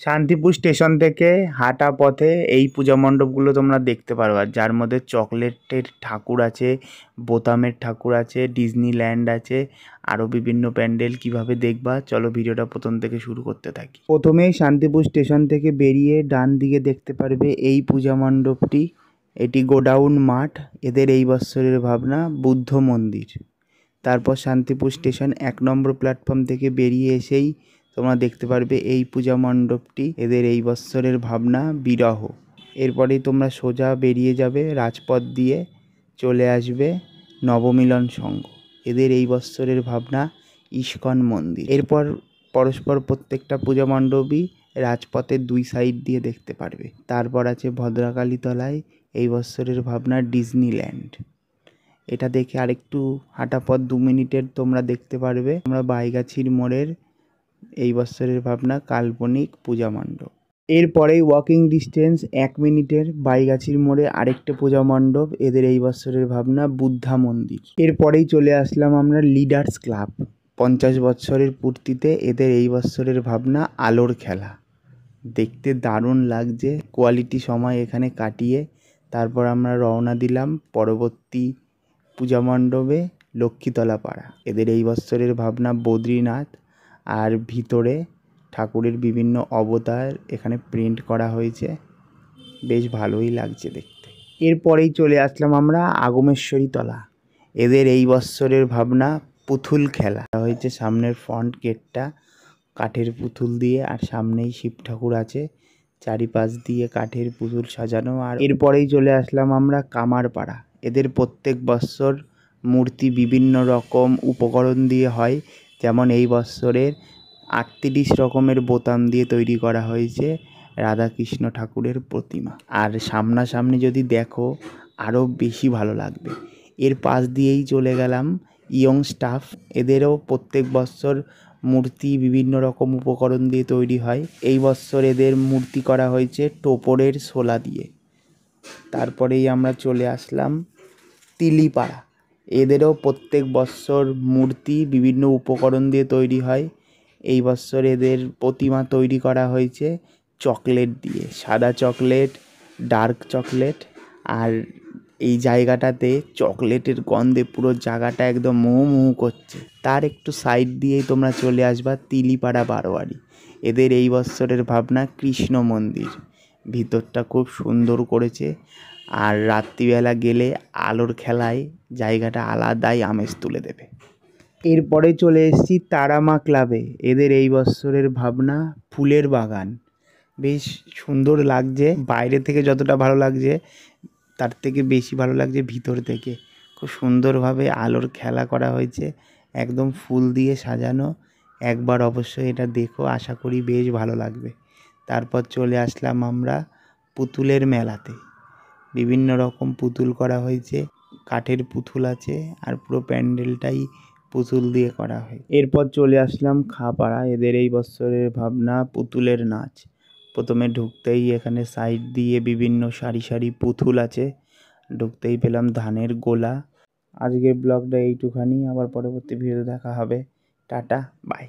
Shantipur station থেকে হাঁটা পথে এই পূজা মণ্ডপগুলো তোমরা দেখতে পারবা, যার মধ্যে চকলেটের ঠাকুর আছে, বোতামের ঠাকুর আছে, ডিজনিল্যান্ড আছে, আরও বিভিন্ন প্যান্ডেল। কিভাবে দেখবা চলো ভিডিওটা প্রথম থেকে শুরু করতে থাকি। প্রথমেই শান্তিপুর স্টেশন থেকে বেরিয়ে ডান দিকে দেখতে পারবে এই পূজা মণ্ডপটি। এটি গোডাউন মাঠ। এদের এই বৎসরের ভাবনা বুদ্ধ মন্দির। তারপর শান্তিপুর স্টেশন 1 নম্বর প্ল্যাটফর্ম থেকে বেরিয়ে এসেই তোমরা দেখতে পারবে এই পূজা মণ্ডপটি। এদের এই বৎসরের ভাবনা বিরহ। এরপরেই তোমরা সোজা বেরিয়ে যাবে রাজপথ দিয়ে, চলে আসবে নবমিলন সংঘ। এদের এই বৎসরের ভাবনা ইস্কন মন্দির। এরপর পরস্পর প্রত্যেকটা পূজা মণ্ডপই রাজপথের 2 সাইড দিয়ে দেখতে পারবে। তারপর আছে ভদ্রাকালী তলায় এই বৎসরের ভাবনা ডিজনিল্যান্ড। এটা দেখে আরেকটু হাঁটা পথ 2 মিনিটের তোমরা দেখতে পারবে তোমরা বাইগাছির মোড়ের এই বৎসরের ভাবনা কাল্পনিক পূজা মণ্ডপ। এরপরেই ওয়াকিং ডিস্টেন্স 1 মিনিটের বাইগাছির মোড়ে আরেকটা পূজা মণ্ডপ। এদের এই বৎসরের ভাবনা বুদ্ধা মন্দির। এরপরেই চলে আসলাম আমরা লিডার্স ক্লাব। 50 বৎসরের পূর্তিতে এদের এই বৎসরের ভাবনা আলোর খেলা। দেখতে দারুণ লাগছে। কোয়ালিটি সময় এখানে কাটিয়ে তারপর আমরা রওনা দিলাম পরবর্তী পূজা মণ্ডপে লক্ষ্মীতলা পাড়া। এদের এই বৎসরের ভাবনা বদ্রীনাথ। আর ভিতরে ঠাকুরের বিভিন্ন অবতার এখানে প্রিন্ট করা হয়েছে, বেশ ভালোই লাগছে দেখতে। এরপরেই চলে আসলাম আমরা আগমেশ্বরী তলা। এদের এই বৎসরের ভাবনা পুতুল খেলা হয়েছে। সামনের ফ্রন্ট গেটটা কাঠের পুতুল দিয়ে, আর সামনেই শিব ঠাকুর আছে, চারিপাশ দিয়ে কাঠের পুতুল সাজানো। আর এরপরেই চলে আসলাম আমরা কামারপাড়া। এদের প্রত্যেক বৎসর মূর্তি বিভিন্ন রকম উপকরণ দিয়ে হয়, যেমন এই বৎসরের 38 রকমের বোতাম দিয়ে তৈরি করা হয়েছে রাধাকৃষ্ণ ঠাকুরের প্রতিমা। আর সামনাসামনি যদি দেখো আরও বেশি ভালো লাগবে। এর পাশ দিয়েই চলে গেলাম ইয়ং স্টাফ। এদেরও প্রত্যেক বৎসর মূর্তি বিভিন্ন রকম উপকরণ দিয়ে তৈরি হয়। এই বৎসর এদের মূর্তি করা হয়েছে টোপরের শোলা দিয়ে। তারপরেই আমরা চলে আসলাম তিলিপাড়া। এদেরও প্রত্যেক বৎসর মূর্তি বিভিন্ন উপকরণ দিয়ে তৈরি হয়। এই বৎসর এদের প্রতিমা তৈরি করা হয়েছে চকলেট দিয়ে, সাদা চকলেট, ডার্ক চকলেট। আর এই জায়গাটাতে চকলেটের গন্ধে পুরো জায়গাটা একদম মোমো মোমো করছে। তার একটু সাইড দিয়েই তোমরা চলে আসবা তিলিপাড়া বারোয়ারি। এদের এই বৎসরের ভাবনা কৃষ্ণ মন্দির। ভিতরটা খুব সুন্দর করেছে, আর রাত্রিবেলা গেলে আলোর খেলায় জায়গাটা আলাদাই আমেজ তুলে দেবে। এরপরে চলে এসেছি তারামা ক্লাবে। এদের এই বৎসরের ভাবনা ফুলের বাগান। বেশ সুন্দর লাগছে, বাইরে থেকে যতটা ভালো লাগছে তার থেকে বেশি ভালো লাগছে ভিতর থেকে। খুব সুন্দরভাবে আলোর খেলা করা হয়েছে, একদম ফুল দিয়ে সাজানো। একবার অবশ্যই এটা দেখো, আশা করি বেশ ভালো লাগবে। তারপর চলে আসলাম আমরা পুতুলের মেলাতে। বিভিন্ন রকম পুতুল করা হয়েছে, কাঠের পুতুল আছে, আর পুরো প্যান্ডেলটাই পুতুল দিয়ে করা হয়। এরপর চলে আসলাম খাপাড়া। এদের এই বৎসরের ভাবনা পুতুলের নাচ। প্রথমে ঢুকতেই এখানে সাইড দিয়ে বিভিন্ন সারি সারি পুতুল আছে, ঢুকতেই পেলাম ধানের গোলা। আজকের ব্লগটা এইটুখানি, আবার পরবর্তী ভিডিও দেখা হবে। Tata, by.